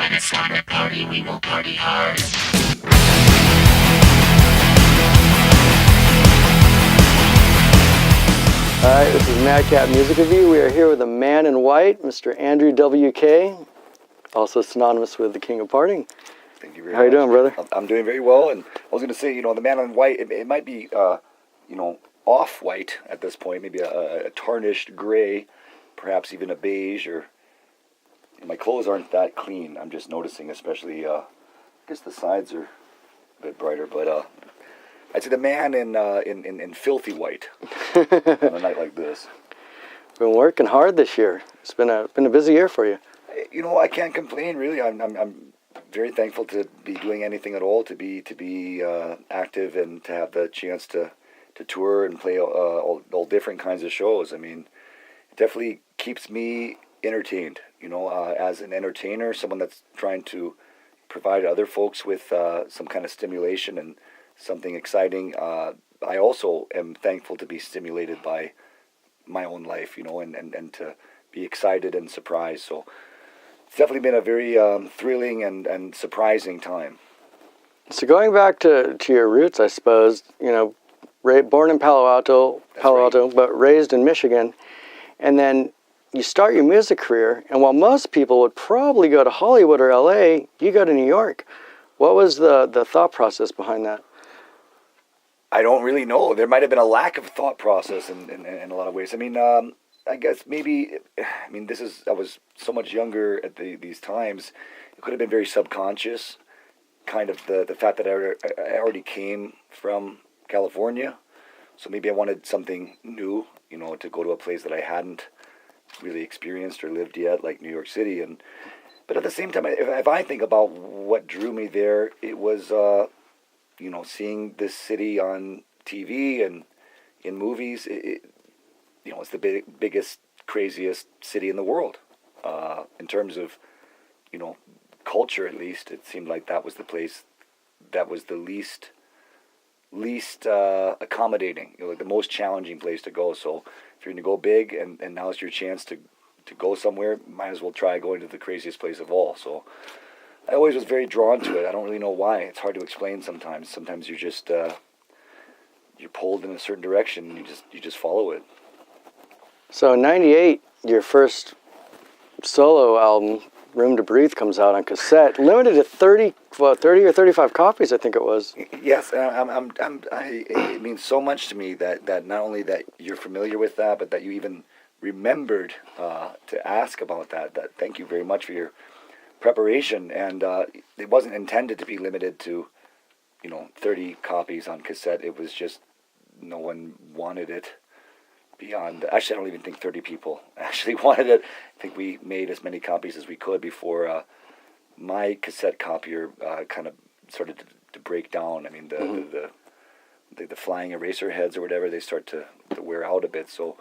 When it's time to party, we will party hard. Alright, this is Madcap Music Review. We are here with the man in white, Mr. Andrew W.K, also synonymous with the King of Partying. Thank you very much. How you doing, brother? I'm doing very well, and I was going to say, the man in white, it might be, off-white at this point, maybe a tarnished gray, perhaps even a beige, or my clothes aren't that clean. I'm just noticing, especially, I guess the sides are a bit brighter, but I'd say the man in filthy white on a night like this. Been working hard this year. It's been a busy year for you. I can't complain, really. I'm very thankful to be doing anything at all, to be active and to have the chance to tour and play all different kinds of shows. I mean, it definitely keeps me entertained, as an entertainer, someone that's trying to provide other folks with some kind of stimulation and something exciting. I also am thankful to be stimulated by my own life, and to be excited and surprised. So it's definitely been a very thrilling and surprising time. So going back to your roots, I suppose, born in Palo Alto, but raised in Michigan, and then you start your music career, and while most people would probably go to Hollywood or LA, you go to New York. What was the thought process behind that? I don't really know. There might have been a lack of thought process in a lot of ways. I mean, I guess maybe, I was so much younger at these times, it could have been very subconscious, kind of the fact that I already came from California, so maybe I wanted something new, to go to a place that I hadn't really experienced or lived yet, like New York City. But at the same time, if I think about what drew me there, it was, seeing this city on TV and in movies. It's the biggest, craziest city in the world. In terms of, culture, at least, it seemed like that was the place that was the least accommodating, the most challenging place to go. So if you're going to go big and now's your chance to go somewhere, might as well try going to the craziest place of all. So I always was very drawn to it. I don't really know why. It's hard to explain sometimes. Sometimes you're just you're pulled in a certain direction and you just follow it. So in '98, your first solo album, Room to Breathe, comes out on cassette, limited to 30 or 35 copies, I think it was. Yes, it means so much to me that not only that you're familiar with that, but that you even remembered to ask about that. Thank you very much for your preparation. And it wasn't intended to be limited to 30 copies on cassette. It was just no one wanted it beyond. Actually, I don't even think 30 people actually wanted it. I think we made as many copies as we could before my cassette copier kind of started to break down. I mean, the flying eraser heads or whatever, they start to wear out a bit. So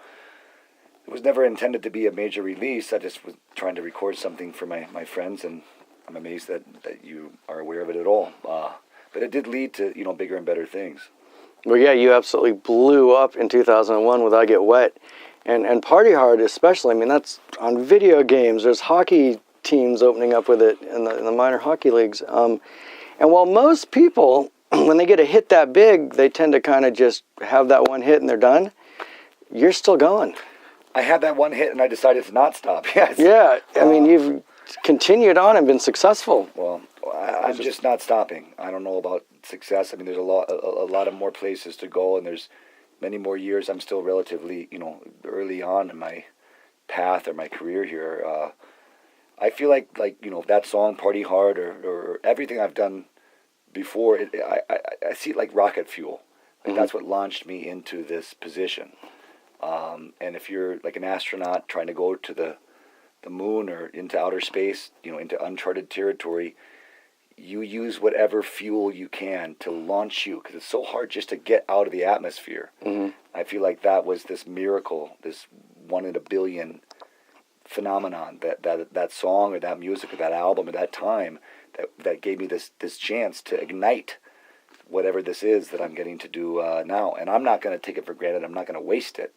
it was never intended to be a major release. I just was trying to record something for my friends, and I'm amazed that you are aware of it at all. But it did lead to bigger and better things. Well, yeah, you absolutely blew up in 2001 with I Get Wet. And Party Hard especially, that's on video games. There's hockey teams opening up with it in the minor hockey leagues. And while most people, when they get a hit that big, they tend to kind of just have that one hit and they're done, you're still going. I had that one hit and I decided to not stop. Yes. Yeah, you've continued on and been successful. Well, I'm just not stopping. I don't know about success. There's a lot of more places to go, and there's many more years. I'm still relatively, early on in my path or my career here. I feel like that song, Party Hard, or everything I've done before, I see it like rocket fuel. That's what launched me into this position. And if you're like an astronaut trying to go to the moon or into outer space, into uncharted territory, you use whatever fuel you can to launch you, because it's so hard just to get out of the atmosphere. Mm-hmm. I feel like that was this miracle, this 1 in a billion phenomenon, that song or that music or that album at that time that gave me this chance to ignite whatever this is that I'm getting to do now. And I'm not going to take it for granted. I'm not going to waste it.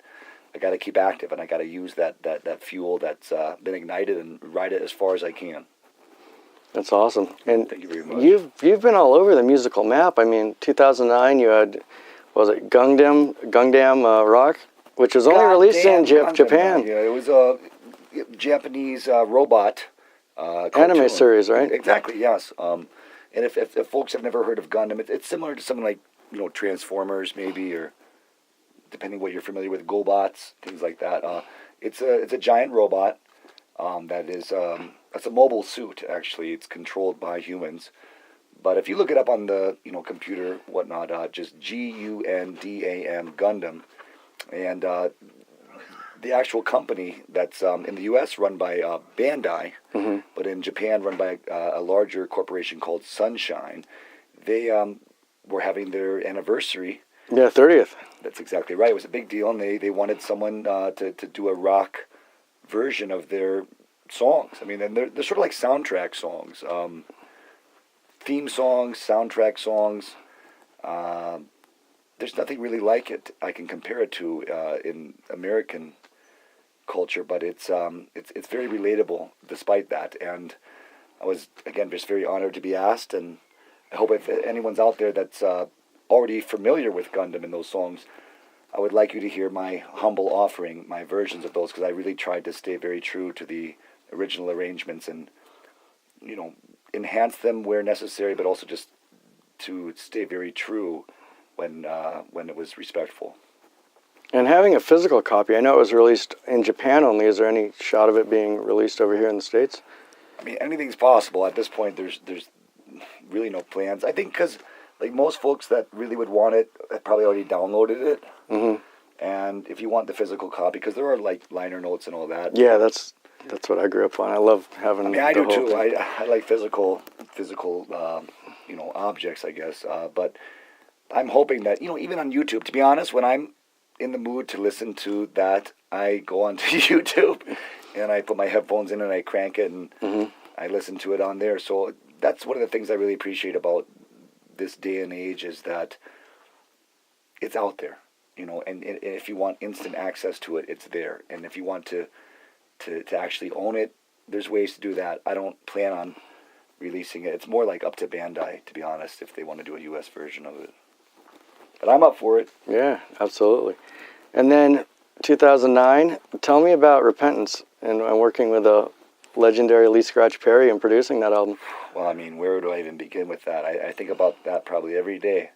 I got to keep active, and I got to use that fuel that's been ignited and ride it as far as I can. That's awesome. And Thank you very much. you've been all over the musical map. I mean, 2009 you had, what was it Gangnam Rock, which was only released in Japan. Yeah, it was a Japanese robot Anime cartoon. series, right? Exactly. Yes. And if folks have never heard of Gundam, it's similar to something like Transformers maybe, or depending what you're familiar with, GoBots, things like that. It's a giant robot that's a mobile suit. Actually, it's controlled by humans. But if you look it up on the computer, whatnot, just GUNDAM Gundam, and the actual company that's in the U.S. run by Bandai, but in Japan run by a larger corporation called Sunshine. They were having their anniversary. Yeah, 30th. That's exactly right. It was a big deal, and they wanted someone to do a rock version of their songs. I mean, and they're sort of like soundtrack songs, theme songs, soundtrack songs. There's nothing really like it I can compare it to in American culture, but it's very relatable despite that. And I was again just very honored to be asked, and I hope if anyone's out there that's already familiar with Gundam and those songs, I would like you to hear my humble offering, my versions of those, because I really tried to stay very true to the original arrangements and enhance them where necessary, but also just to stay very true when it was respectful. And having a physical copy, I know it was released in Japan only. Is there any shot of it being released over here in the States? I mean, anything's possible at this point. There's really no plans. I think because like most folks that really would want it have probably already downloaded it. Mm-hmm. And if you want the physical copy, because there are like liner notes and all that. Yeah, that's what I grew up on. I love having. I mean, I do too. I like physical objects, I guess. But I'm hoping that even on YouTube, to be honest, when I'm in the mood to listen to that, I go onto YouTube and I put my headphones in and I crank it and I listen to it on there. So that's one of the things I really appreciate about this day and age is that it's out there, and if you want instant access to it, it's there. And if you want to actually own it, there's ways to do that. I don't plan on releasing it. It's more like up to Bandai, to be honest, if they want to do a U.S. version of it. But I'm up for it. Yeah, absolutely. And then 2009, tell me about Repentance and working with a legendary Lee Scratch Perry and producing that album. Well, I mean, where do I even begin with that? I think about that probably every day.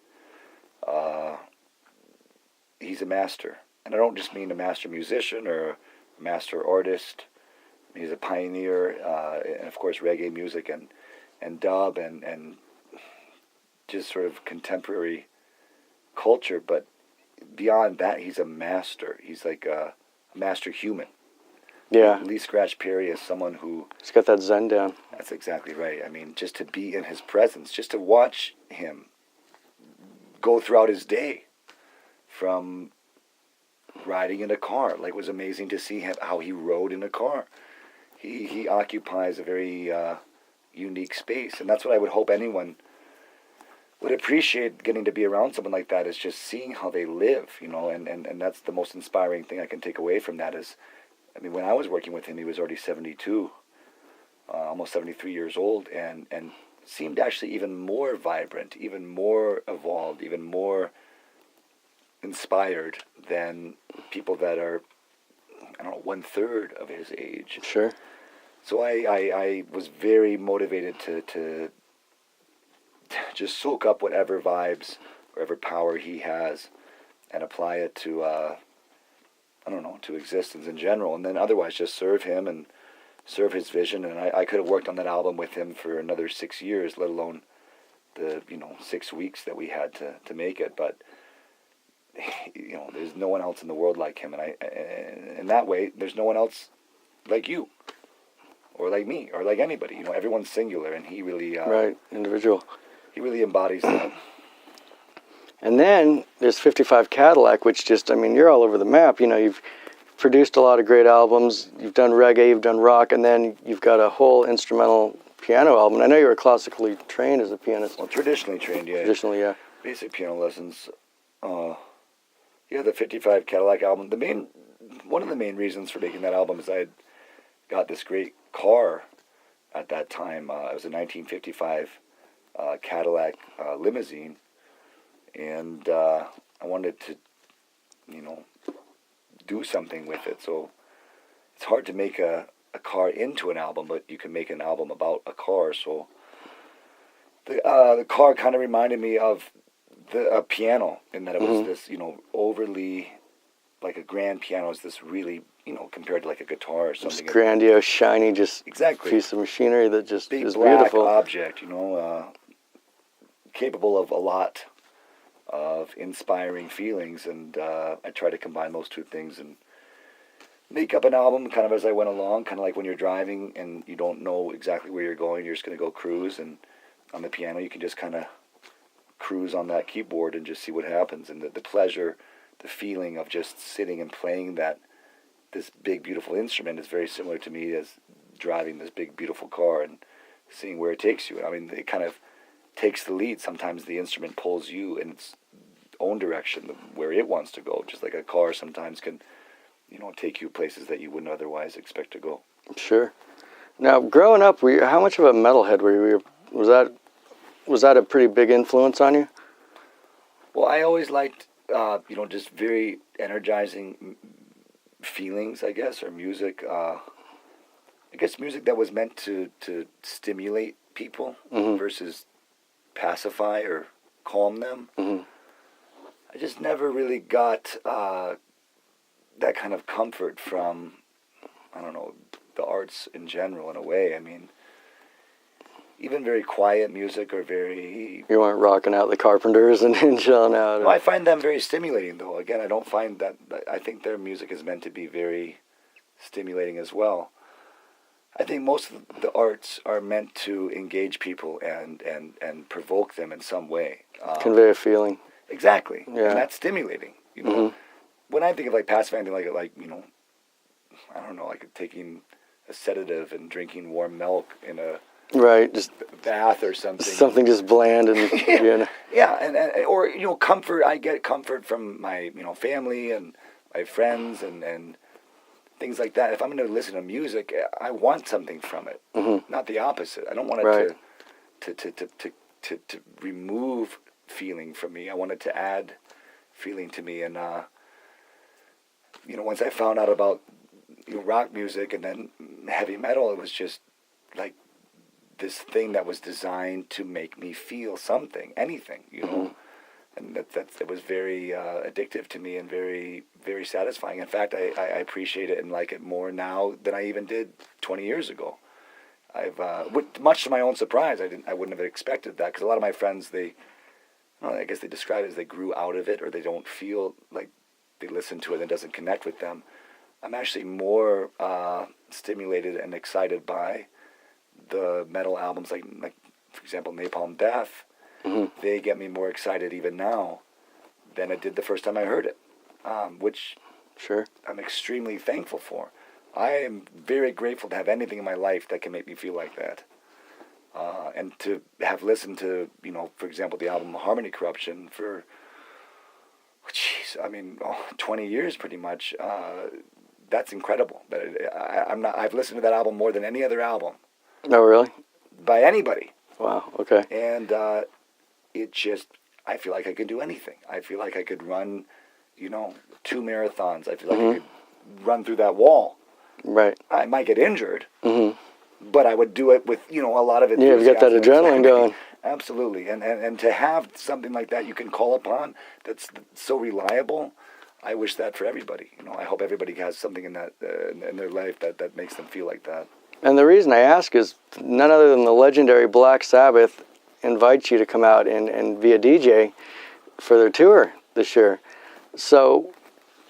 He's a master. And I don't just mean a master musician or a master artist. He's a pioneer, and of course, reggae music and dub and just sort of contemporary culture. But beyond that, he's a master. He's like a master human. Yeah. Lee Scratch Perry is someone who... He's got that zen down. That's exactly right. I mean, just to be in his presence, just to watch him go throughout his day from riding in a car. Like, it was amazing to see how he rode in a car. He occupies a very unique space, and that's what I would hope anyone would appreciate getting to be around someone like that, is just seeing how they live, and that's the most inspiring thing I can take away from that is, I mean, when I was working with him, he was already 72, almost 73 years old, and seemed actually even more vibrant, even more evolved, even more inspired than people that are, I don't know, 1/3 of his age. Sure. So I was very motivated to just soak up whatever vibes, whatever power he has, and apply it to, to existence in general. And then otherwise just serve him and serve his vision. And I could have worked on that album with him for another 6 years, let alone the, 6 weeks that we had to make it. But, there's no one else in the world like him. And in that way, there's no one else like you. Or like me, or like anybody. Everyone's singular, and he really... right, individual. He really embodies that. And then there's 55 Cadillac, which just, I mean, you're all over the map. You've produced a lot of great albums. You've done reggae, you've done rock, and then you've got a whole instrumental piano album. I know you were classically trained as a pianist. Well, traditionally trained, yeah. Traditionally, yeah. Basic piano lessons. The 55 Cadillac album. One of the main reasons for making that album is I had got this great car at that time. It was a 1955 Cadillac limousine, and I wanted to, do something with it. So it's hard to make a car into an album, but you can make an album about a car. So the car kind of reminded me of a piano, in that it was this, overly, like a grand piano is this really, compared to like a guitar or something. This grandiose, shiny, just exactly piece of machinery that just big is black beautiful. object, capable of a lot of inspiring feelings, and I try to combine those two things and make up an album kind of as I went along, kind of like when you're driving and you don't know exactly where you're going, you're just going to go cruise, and on the piano you can just kind of cruise on that keyboard and just see what happens, and the pleasure, the feeling of just sitting and playing this big beautiful instrument is very similar to me as driving this big beautiful car and seeing where it takes you. I mean, it kind of takes the lead. Sometimes the instrument pulls you in its own direction, where it wants to go, just like a car sometimes can take you places that you wouldn't otherwise expect to go. Sure. Now, growing up, how much of a metalhead were you? Was that a pretty big influence on you? Well, I always liked, just very energizing feelings, I guess, or music. I guess music that was meant to stimulate people versus pacify or calm them. I just never really got that kind of comfort from, I don't know, the arts in general, in a way. I mean, even very quiet music or very... You weren't rocking out the Carpenters and chilling out? No, I find them very stimulating, though. Again, I don't find that... I think their music is meant to be very stimulating as well. I think most of the arts are meant to engage people and provoke them in some way. Convey a feeling. Exactly. Yeah. And that's stimulating. When I think of like passive, anything like I don't know, like taking a sedative and drinking warm milk in a just bath or something. Something just bland and yeah, and or comfort. I get comfort from my family and my friends and things like that. If I'm going to listen to music, I want something from it, not the opposite. I don't want it to remove feeling from me. I want it to add feeling to me. And once I found out about rock music and then heavy metal, it was just like this thing that was designed to make me feel something, anything, and it was very addictive to me and very, very satisfying. In fact, I appreciate it and like it more now than I even did 20 years ago. I've much to my own surprise, I wouldn't have expected that, because a lot of my friends, I guess they describe it as they grew out of it, or they don't feel like they listen to it and it doesn't connect with them. I'm actually more stimulated and excited by the metal albums, like for example, Napalm Death. They get me more excited even now than it did the first time I heard it, which I'm extremely thankful for. I am very grateful to have anything in my life that can make me feel like that. And to have listened to, for example, the album Harmony Corruption for, 20 years pretty much. That's incredible. I've listened to that album more than any other album. Oh, really? By anybody. Wow, okay. And I feel like I could do anything. I feel like I could run, 2 marathons. I feel like I could run through that wall. Right. I might get injured, but I would do it with, a lot of enthusiasm. Yeah, you've got that adrenaline going. Absolutely. And to have something like that you can call upon that's so reliable, I wish that for everybody. I hope everybody has something in that in their life that makes them feel like that. And the reason I ask is none other than the legendary Black Sabbath invites you to come out and be a DJ for their tour this year. So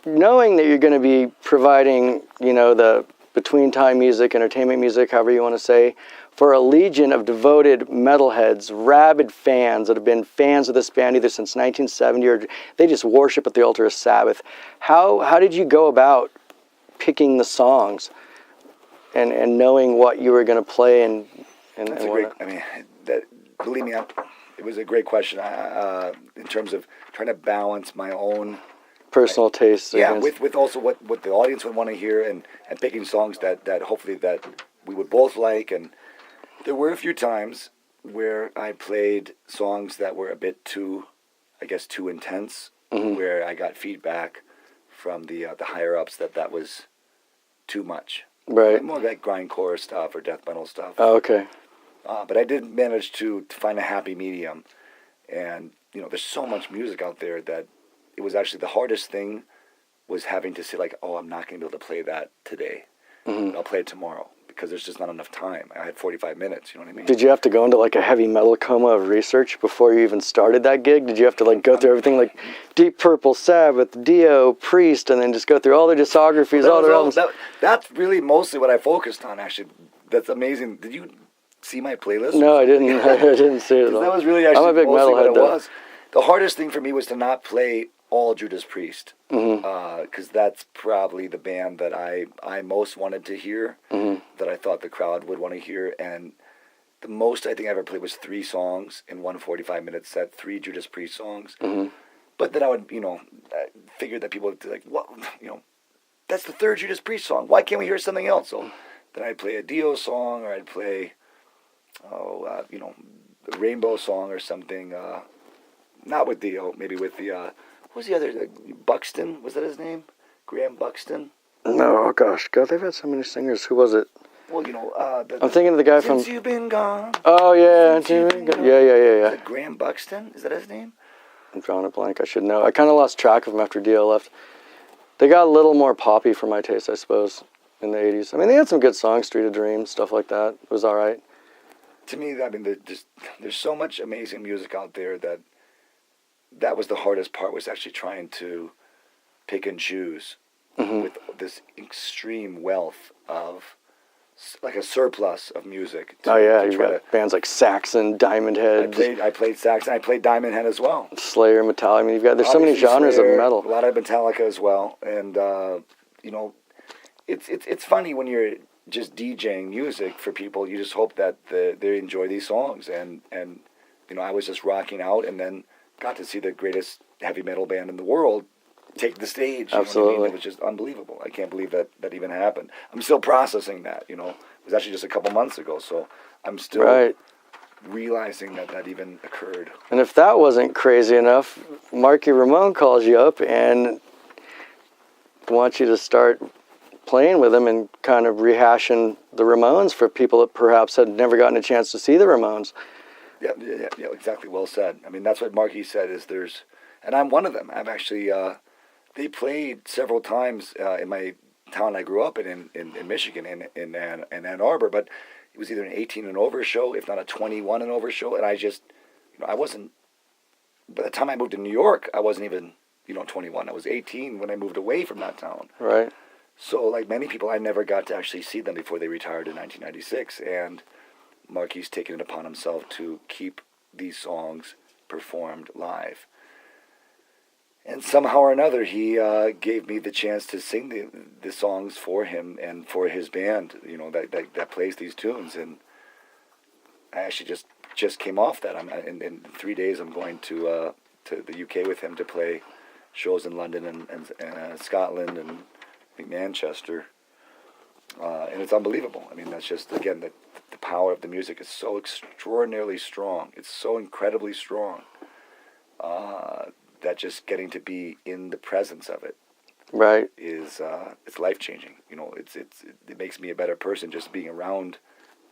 knowing that you're going to be providing, the between-time music, entertainment music, however you want to say, for a legion of devoted metalheads, rabid fans that have been fans of this band either since 1970 or they just worship at the altar of Sabbath. How did you go about picking the songs and knowing what you were going to play and That's a great. Believe me, it was a great question. In terms of trying to balance my own personal tastes. Yeah, with also what the audience would want to hear and picking songs that hopefully that we would both like and There were a few times where I played songs that were a bit too, I guess, too intense, where I got feedback from the higher ups that was too much. Right. More like grindcore stuff or death metal stuff. Oh, okay. But I did manage to find a happy medium, and there's so much music out there that it was actually the hardest thing was having to say like, oh, I'm not going to be able to play that today. I'll play it tomorrow because there's just not enough time. I had 45 minutes. You know what I mean? Did you have to go into like a heavy metal coma of research before you even started that gig? Did you have to like go through everything like Deep Purple, Sabbath, Dio, Priest, and then just go through all their discographies, all their albums? That's really mostly what I focused on. Actually, that's amazing. Did you see my playlist? No, I didn't. I didn't see it at all. That was really actually I'm a big mostly metalhead, what it was. The hardest thing for me was to not play all Judas Priest, because that's probably the band that I most wanted to hear, that I thought the crowd would want to hear, and the most I think I ever played was 3 songs in one 45-minute set, 3 Judas Priest songs, but then I would, I figured that people would be like, what, that's the 3rd Judas Priest song, why can't we hear something else? So then I'd play a Dio song, or I'd play, a Rainbow song or something, not with Dio, maybe with the, what was the other, Buxton, was that his name? Graham Buxton? No, oh gosh, God, they've had so many singers. Who was it? Well, I'm thinking of the guy from... Since You've Been Gone. Oh, yeah. Since You've Been Gone. Yeah. Is that Graham Buxton? Is that his name? I'm drawing a blank. I should know. I kind of lost track of them after Dio left. They got a little more poppy for my taste, I suppose, in the 80s. I mean, they had some good songs, Street of Dreams, stuff like that. It was all right. To me, I mean, there's so much amazing music out there that was the hardest part, was actually trying to pick and choose with this extreme wealth of, like a surplus of music. You've got bands like Saxon, Diamond Head. I played Saxon. I played Diamond Head as well. Slayer, Metallica. I mean, there's so many genres Slayer, of metal. A lot of Metallica as well, and it's funny when you're just DJing music for people. You just hope that they enjoy these songs, and I was just rocking out, and then got to see the greatest heavy metal band in the world take the stage. You Absolutely. know what I mean? It was just unbelievable. I can't believe that even happened. I'm still processing that, It was actually just a couple months ago, so I'm still realizing that even occurred. And if that wasn't crazy enough, Marky Ramone calls you up and wants you to start playing with him and kind of rehashing the Ramones for people that perhaps had never gotten a chance to see the Ramones. Yeah, exactly. Well said. I mean, that's what Marky said, and I'm one of them. I've actually, they played several times in my town I grew up in Michigan, in Ann Arbor, but it was either an 18 and over show, if not a 21 and over show, and I just, I wasn't, by the time I moved to New York, I wasn't even, 21. I was 18 when I moved away from that town. Right. So, like many people, I never got to actually see them before they retired in 1996, and Marky's taken it upon himself to keep these songs performed live. And somehow or another, he gave me the chance to sing the songs for him and for his band, that plays these tunes. And I actually just came off that. In 3 days, I'm going to the UK with him to play shows in London and Scotland and Manchester. And it's unbelievable. I mean, that's just, again, the power of the music is so extraordinarily strong. It's so incredibly strong. That just getting to be in the presence of it, right, is it's life changing. It makes me a better person just being around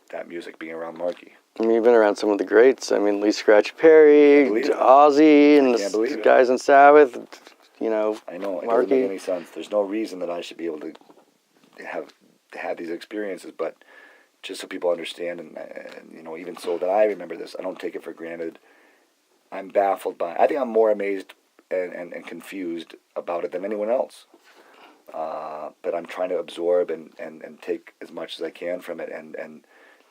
that music, being around Marky. I mean, you've been around some of the greats. I mean, Lee Scratch Perry, Ozzy, and the guys in Sabbath. I know. It Marky. Doesn't make any sense. There's no reason that I should be able to have these experiences, but just so people understand, and even so that I remember this, I don't take it for granted. I'm baffled by it. I think I'm more amazed and confused about it than anyone else. But I'm trying to absorb and take as much as I can from it and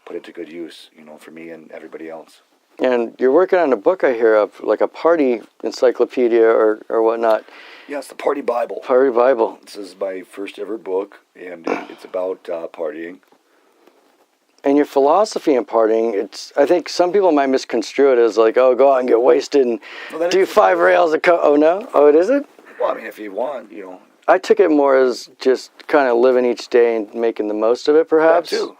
put it to good use, for me and everybody else. And you're working on a book, I hear, of like a party encyclopedia or whatnot. Yes, the Party Bible. Party Bible. This is my first ever book, and it's about partying. And your philosophy in partying, I think some people might misconstrue it as like, oh, go out and get wasted and do 5 rails of coke. Oh, no? Oh, it isn't? Well, I mean, if you want, I took it more as just kind of living each day and making the most of it, perhaps. That too.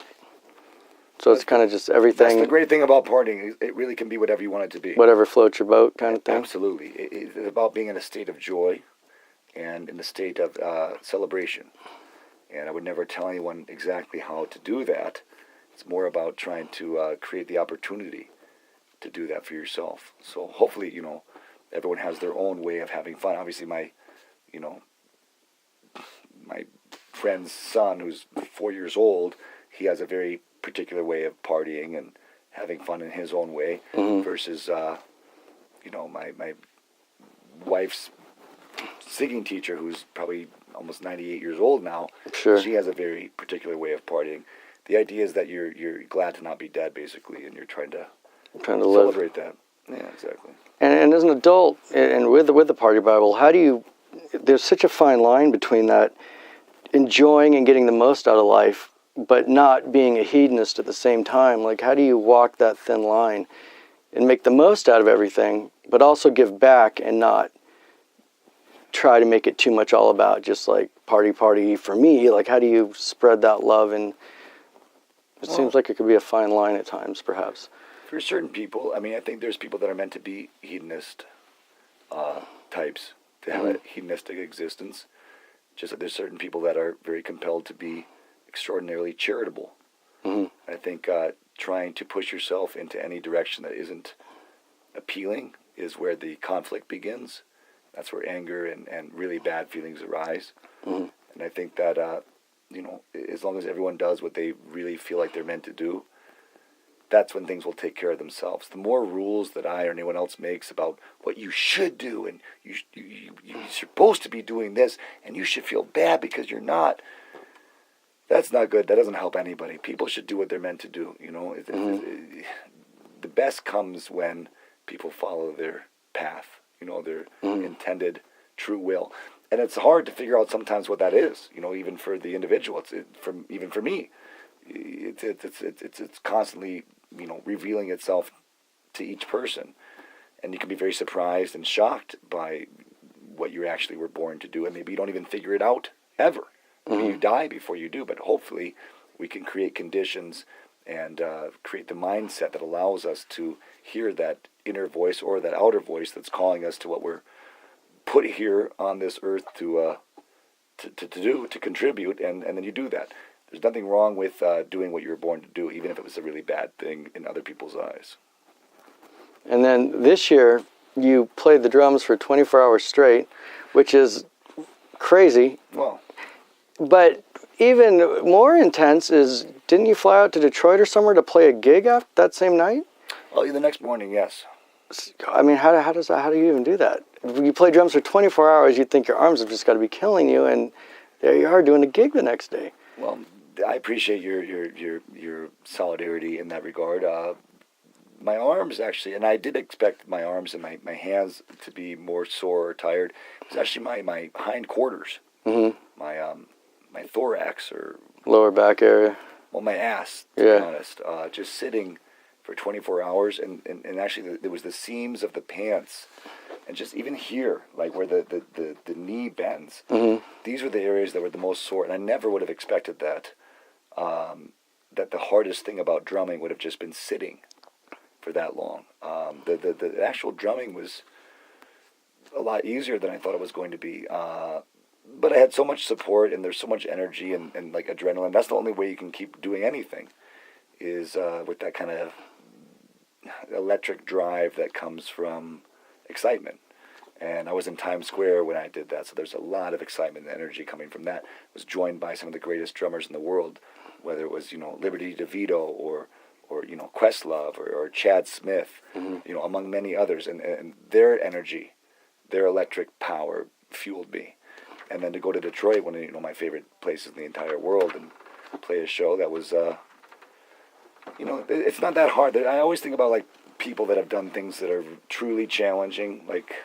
So it's kind of just everything. That's the great thing about partying. It really can be whatever you want it to be. Whatever floats your boat kind of thing. Absolutely. It's about being in a state of joy and in a state of celebration. And I would never tell anyone exactly how to do that. It's more about trying to create the opportunity to do that for yourself. So hopefully, everyone has their own way of having fun. Obviously, my friend's son, who's 4 years old, he has a very particular way of partying and having fun in his own way, versus, my wife's singing teacher, who's probably almost 98 years old now. Sure. She has a very particular way of partying. The idea is that you're glad to not be dead, basically, and you're trying to celebrate that. Yeah, exactly. And as an adult, and with the Party Bible, there's such a fine line between that, enjoying and getting the most out of life, but not being a hedonist at the same time. Like, how do you walk that thin line and make the most out of everything, but also give back and not try to make it too much all about just like party for me? Like, how do you spread that love? And it seems like it could be a fine line at times, perhaps. For certain people, I think there's people that are meant to be hedonist types, to have a hedonistic existence. Just that there's certain people that are very compelled to be extraordinarily charitable. I think trying to push yourself into any direction that isn't appealing is where the conflict begins. That's where anger and really bad feelings arise. And I think that, as long as everyone does what they really feel like they're meant to do, that's when things will take care of themselves. The more rules that I or anyone else makes about what you should do, and you're supposed to be doing this, and you should feel bad because you're not, that's not good. That doesn't help anybody. People should do what they're meant to do. The best comes when people follow their path, their intended true will. And it's hard to figure out sometimes what that is, even for the individual. Even for me, it's constantly, revealing itself to each person. And you can be very surprised and shocked by what you actually were born to do. And maybe you don't even figure it out ever. Maybe you die before you do. But hopefully we can create conditions and create the mindset that allows us to hear that inner voice or that outer voice that's calling us to what we're put here on this earth to do, to contribute, and then you do that. There's nothing wrong with doing what you were born to do, even if it was a really bad thing in other people's eyes. And then this year, you played the drums for 24 hours straight, which is crazy. Well, but even more intense is, didn't you fly out to Detroit or somewhere to play a gig that same night? Oh, the next morning, yes. How do you even do that? When you play drums for 24 hours, you'd think your arms have just got to be killing you, and there you are doing a gig the next day. Well, I appreciate your solidarity in that regard. My arms, actually, and I did expect my arms and my hands to be more sore or tired. It was actually my hind quarters, my thorax, or lower back area. Well, my ass, to be honest. Just sitting for 24 hours, and actually there was the seams of the pants, and just even here, like where the knee bends. These were the areas that were the most sore, and I never would have expected that. That the hardest thing about drumming would have just been sitting for that long. The actual drumming was a lot easier than I thought it was going to be. But I had so much support, and there's so much energy and like adrenaline. That's the only way you can keep doing anything, is with that kind of electric drive that comes from excitement. And I was in Times Square when I did that, so there's a lot of excitement and energy coming from that. I was joined by some of the greatest drummers in the world, whether it was, Liberty DeVito or Questlove or Chad Smith, among many others. And their energy, their electric power fueled me. And then to go to Detroit, one of my favorite places in the entire world, and play a show that was, it's not that hard. I always think about like people that have done things that are truly challenging, like,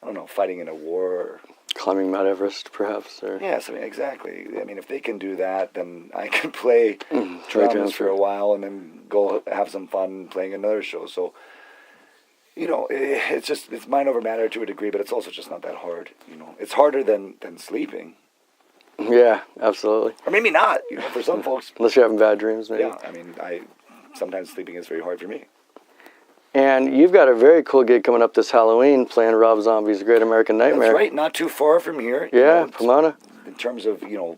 I don't know, fighting in a war or climbing Mount Everest, perhaps. Or yes, exactly. If they can do that, then I can play drums for a while and then go have some fun playing another show. So, it's mind over matter to a degree, but it's also just not that hard. It's harder than sleeping. Yeah, absolutely. Or maybe not. For some folks. Unless you're having bad dreams, maybe. Yeah, I mean, sometimes sleeping is very hard for me. And you've got a very cool gig coming up this Halloween, playing Rob Zombie's Great American Nightmare. That's right, not too far from here. Yeah, Pomona. In terms of, the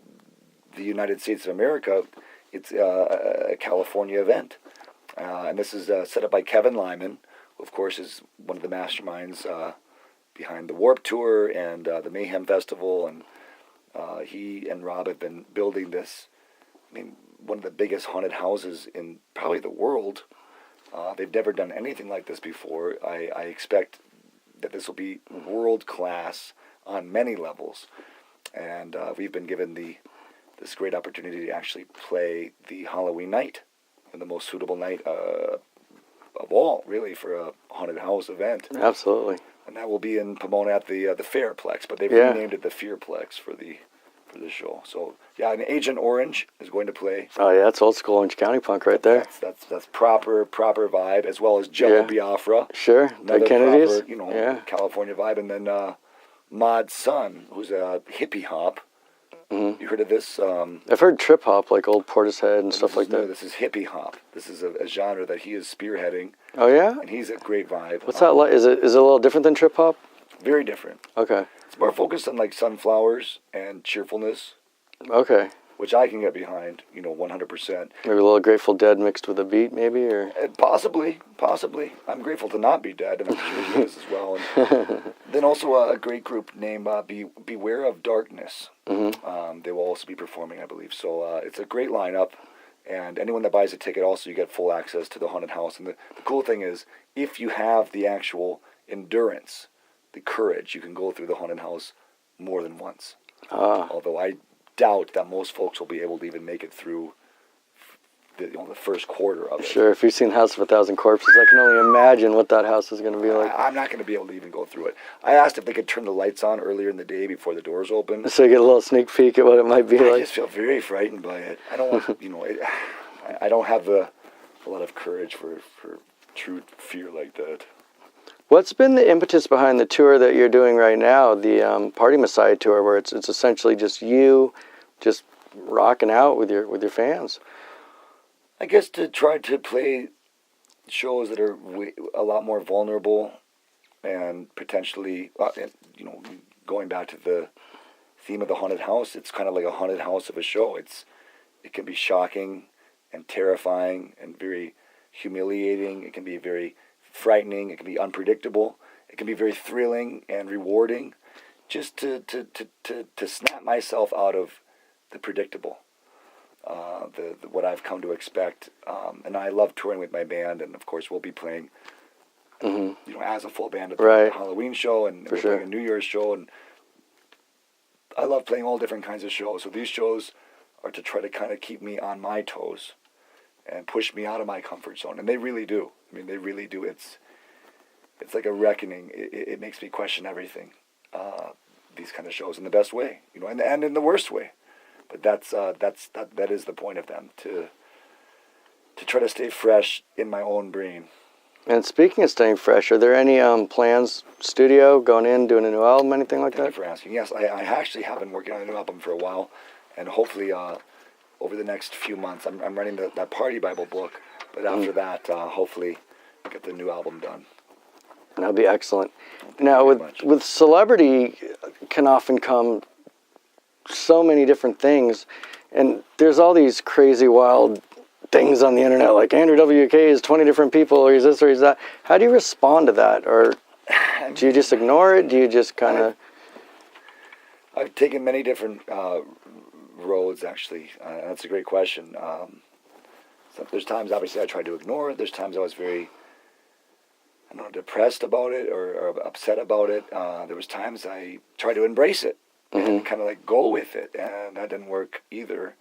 United States of America, it's a California event. And this is set up by Kevin Lyman, who, of course, is one of the masterminds behind the Warped Tour and the Mayhem Festival. And he and Rob have been building this, one of the biggest haunted houses in probably the world. They've never done anything like this before. I expect that this will be world class on many levels, and we've been given this great opportunity to actually play the Halloween night, and the most suitable night of all, really, for a haunted house event. Absolutely. And that will be in Pomona at the Fairplex, but they've renamed it the Fearplex for the show. So yeah, and Agent Orange is going to play. Oh yeah, that's old school Orange County punk right there. That's proper vibe, as well as Jello Biafra. Sure, the Kennedys. Proper, California vibe, and then Mod's son, who's a hippie hop. Mm-hmm. You heard of this? I've heard trip hop, like old Portishead and stuff like that. No, this is hippie hop. This is a genre that he is spearheading. Oh yeah, and he's a great vibe. What's that like? Is it a little different than trip hop? Very different. Okay. It's more focused on like sunflowers and cheerfulness. Okay. Which I can get behind, 100%. Maybe a little Grateful Dead mixed with a beat, maybe, or possibly. I'm grateful to not be dead, and I'm sure he is as well. And then also a great group named Beware of Darkness. Mm-hmm. They will also be performing, I believe. So it's a great lineup, and anyone that buys a ticket, also you get full access to the haunted house. And the cool thing is, if you have the actual endurance, the courage, you can go through the haunted house more than once. Although I doubt that most folks will be able to even make it through the first quarter of it. Sure, if you've seen House of a Thousand Corpses, I can only imagine what that house is going to be like. I'm not going to be able to even go through it. I asked if they could turn the lights on earlier in the day before the doors open. So you get a little sneak peek at what it might be like. I just feel very frightened by it. I don't want, I don't have a lot of courage for true fear like that. What's been the impetus behind the tour that you're doing right now, the Party Messiah tour, where it's essentially just you, just rocking out with your fans? I guess to try to play shows that are a lot more vulnerable, and potentially, going back to the theme of the haunted house, it's kind of like a haunted house of a show. It can be shocking and terrifying and very humiliating. It can be very frightening. It can be unpredictable. It can be very thrilling and rewarding, just to snap myself out of the predictable, what I've come to expect. And I love touring with my band, and of course we'll be playing, as a full band at the Halloween show, and we're playing a New Year's show, and I love playing all different kinds of shows. So these shows are to try to kind of keep me on my toes and push me out of my comfort zone, and they really do. They really do. It's like a reckoning. It makes me question everything. These kind of shows in the best way, and in the worst way. But that is the point of them, to try to stay fresh in my own brain. And speaking of staying fresh, are there any plans, studio, going in, doing a new album, anything like that? Thank you for asking. Yes, I actually have been working on a new album for a while, and hopefully over the next few months, I'm writing that Party Bible book, but after that, hopefully get the new album done. That'll be excellent. Now, with celebrity can often come so many different things, and there's all these crazy, wild things on the internet, like Andrew W.K is 20 different people, or he's this or he's that. How do you respond to that? Or do you just ignore it? Do you just kind of... I've taken many different roads, actually. That's a great question. So there's times, obviously, I tried to ignore it. There's times I was very, depressed about it or upset about it. There was times I tried to embrace it and kind of go with it, and that didn't work either.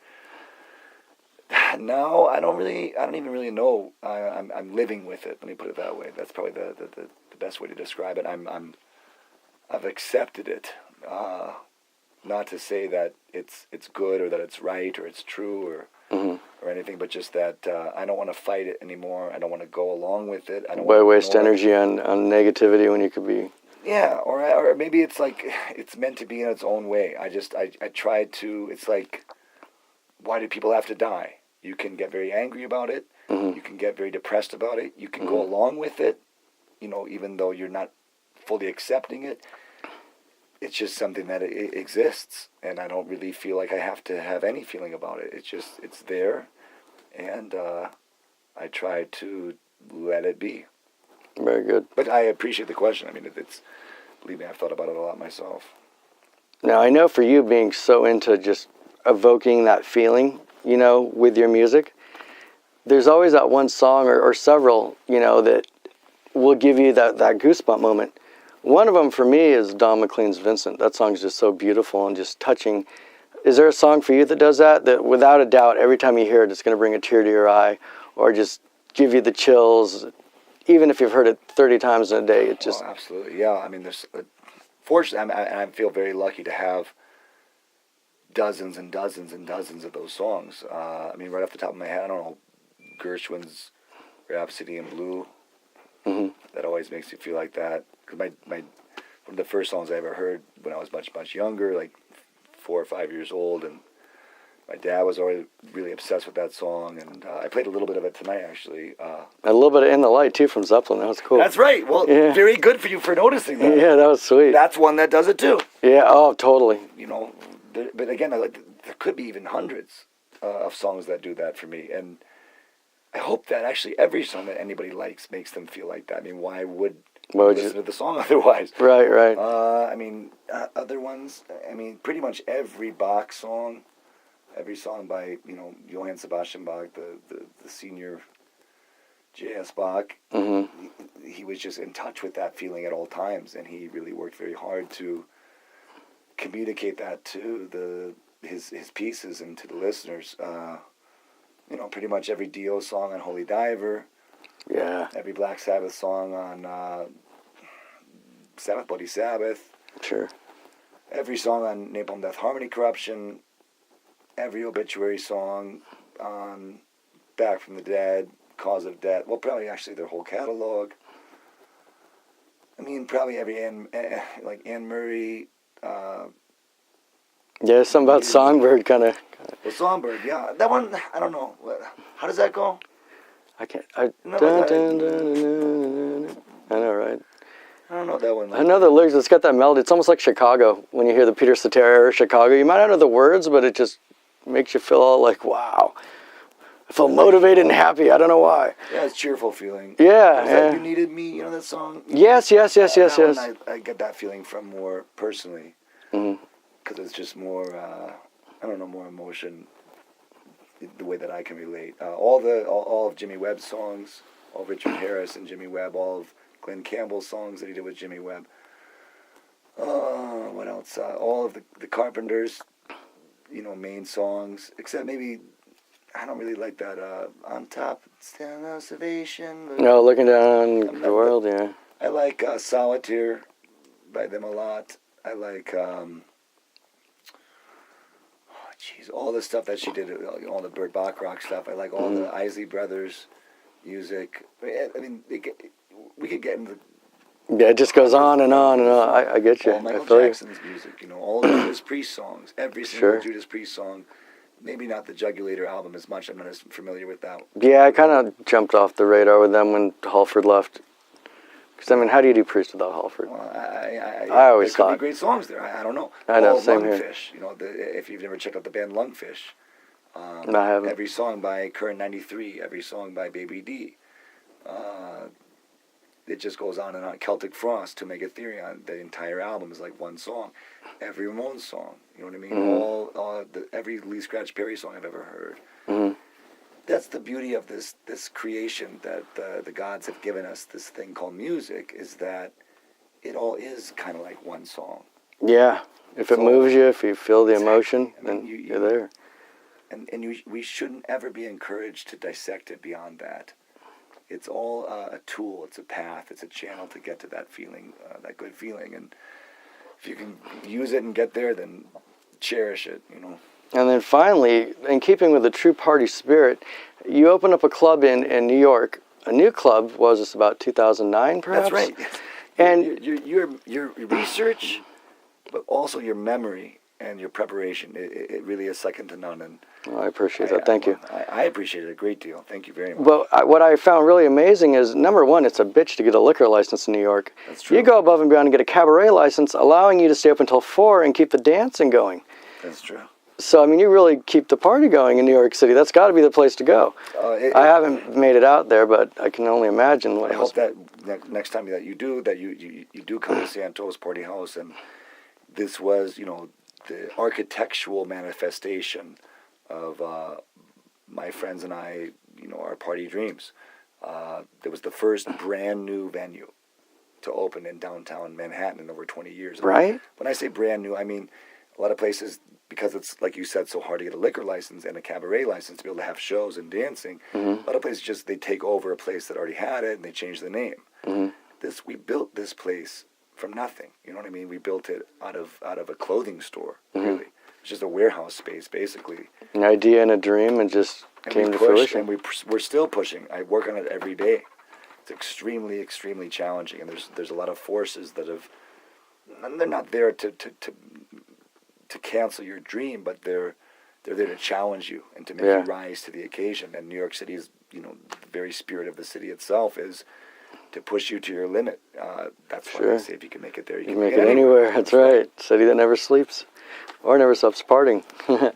Now I don't even really know. I'm living with it. Let me put it that way. That's probably the best way to describe it. I've accepted it. Not to say that it's good or that it's right or it's true or anything, but just that I don't want to fight it anymore. I don't want to go along with it. I don't want to waste energy on negativity when you could be Yeah, or maybe it's like it's meant to be in its own way. I tried to. It's like, why do people have to die? You can get very angry about it. Mm-hmm. You can get very depressed about it. You can go along with it, even though you're not fully accepting it. It's just something that it exists, and I don't really feel like I have to have any feeling about it. It's there, and I try to let it be. Very good. But I appreciate the question. I mean, believe me, I've thought about it a lot myself. Now, I know for you being so into just evoking that feeling, with your music, there's always that one song or several, that will give you that goosebump moment. One of them for me is Don McLean's Vincent. That song's just so beautiful and just touching. Is there a song for you that does that? That without a doubt, every time you hear it, it's going to bring a tear to your eye or just give you the chills, even if you've heard it 30 times in a day? It just... Oh, absolutely. Yeah, I mean, fortunately, I feel very lucky to have dozens and dozens and dozens of those songs. I mean, right off the top of my head, I don't know, Gershwin's Rhapsody in Blue. Mm-hmm. That always makes me feel like that. Because one of the first songs I ever heard when I was much, much younger, like 4 or 5 years old, and my dad was already really obsessed with that song, and I played a little bit of it tonight, actually. A little bit of In the Light, too, from Zeppelin. That was cool. That's right. Well, yeah. Very good for you for noticing that. Yeah, that was sweet. That's one that does it, too. Yeah, oh, totally. But again, there could be even hundreds of songs that do that for me, and I hope that actually every song that anybody likes makes them feel like that. I mean, why would you listen to the song otherwise? Right. I mean, other ones, I mean, pretty much every Bach song, every song by, Johann Sebastian Bach, the senior J.S. Bach, mm-hmm. he was just in touch with that feeling at all times, and he really worked very hard to communicate that to his pieces and to the listeners. Pretty much every Dio song on Holy Diver. Yeah. Every Black Sabbath song on Sabbath Bloody Sabbath. Sure. Every song on Napalm Death Harmony Corruption. Every obituary song on Back from the Dead, Cause of Death. Well, probably actually their whole catalog. I mean, probably every like Anne Murray. Yeah, something about Songbird kind of. Well, Songbird, yeah. That one, I don't know. How does that go? I can't. I know, right? I don't know that one. I know the lyrics. It's got that melody. It's almost like Chicago. When you hear the Peter Cetera Chicago, you might not know the words, but it just makes you feel all like, wow. I feel motivated and happy. I don't know why. Yeah, it's a cheerful feeling. Yeah. That You Needed Me, that song? Yes. One I get that feeling from more personally. Mm-hmm. Because it's just more, more emotion, the way that I can relate. All of Jimmy Webb's songs, all of Richard Harris and Jimmy Webb, all of Glenn Campbell's songs that he did with Jimmy Webb. What else? All of the Carpenters, main songs, except maybe, I don't really like that, On Top, Stand No Salvation. No, Looking Down the World, yeah. I like Solitaire by them a lot. I like... all the stuff that she did, all the Burt Bacharach stuff. I like all the Isley Brothers music. I mean, we could get into... Yeah, it just goes on and on and on. I get you. All Michael I feel Jackson's music, all the Judas Priest songs. Every single Judas Priest song. Maybe not the Jugulator album as much. I'm not as familiar with that. Yeah, I kind of jumped off the radar with them when Halford left. Because, I mean, how do you do Priest without Halford? Well, I always thought... There could be great songs there. I don't know. I know, same here. Lungfish, if you've never checked out the band Lungfish. I haven't. Every song by Current 93, every song by Baby D. It just goes on and on. Celtic Frost, To Make a Theory on the entire album is like one song. Every Ramones song, you know what I mean? Mm-hmm. Every Lee Scratch Perry song I've ever heard. Mm-hmm. That's the beauty of this creation that the gods have given us, this thing called music, is that it all is kind of like one song. Yeah. If it moves you, if you feel the emotion, then you're there. And we shouldn't ever be encouraged to dissect it beyond that. It's all a tool, it's a path, it's a channel to get to that feeling, that good feeling. And if you can use it and get there, then cherish it, And then finally, in keeping with the true party spirit, you opened up a club in New York. A new club, was this about 2009 perhaps? That's right. And your research, but also your memory and your preparation, it really is second to none. And I appreciate that. Thank you. I appreciate it a great deal. Thank you very much. Well, what I found really amazing is, number one, it's a bitch to get a liquor license in New York. That's true. You go above and beyond and get a cabaret license, allowing you to stay up until 4 and keep the dancing going. That's true. So, I mean, you really keep the party going in New York City. That's got to be the place to go. I haven't made it out there, but I can only imagine what I hope that next time that you do, that you do come to Santos Party House, and this was, the architectural manifestation of my friends and I, our party dreams. It was the first brand new venue to open in downtown Manhattan in over 20 years. Right. When I say brand new, I mean a lot of places, because it's, like you said, so hard to get a liquor license and a cabaret license to be able to have shows and dancing. Mm-hmm. A lot of places they take over a place that already had it and they change the name. Mm-hmm. We built this place from nothing. You know what I mean? We built it out of a clothing store. Mm-hmm. Really, it's just a warehouse space, basically. An idea and a dream, and just came to fruition. And we're still pushing. I work on it every day. It's extremely, extremely challenging, and there's a lot of forces that have. They're not there to cancel your dream, but they're there to challenge you and to make you rise to the occasion. And New York City is, the very spirit of the city itself is to push you to your limit. That's why I say if you can make it there, you can make it anywhere. That's right. City that never sleeps or never stops partying.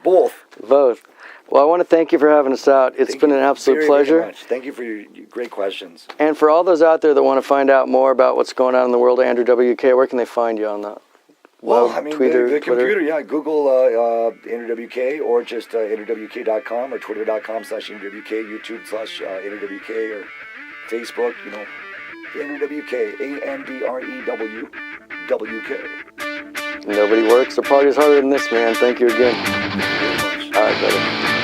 Both. Well, I want to thank you for having us out. It's been an absolute pleasure. Very much. Thank you for your great questions. And for all those out there that want to find out more about what's going on in the world of Andrew W.K, where can they find you on that? Well, I mean, the computer, Google Andrew W.K, or just AndrewWK.com, or Twitter.com/AndrewWK, YouTube/AndrewWK, or Facebook, Andrew W.K, ANDREWWK. Nobody works or parties harder than this man. Thank you again. Thank you very much. All right, brother.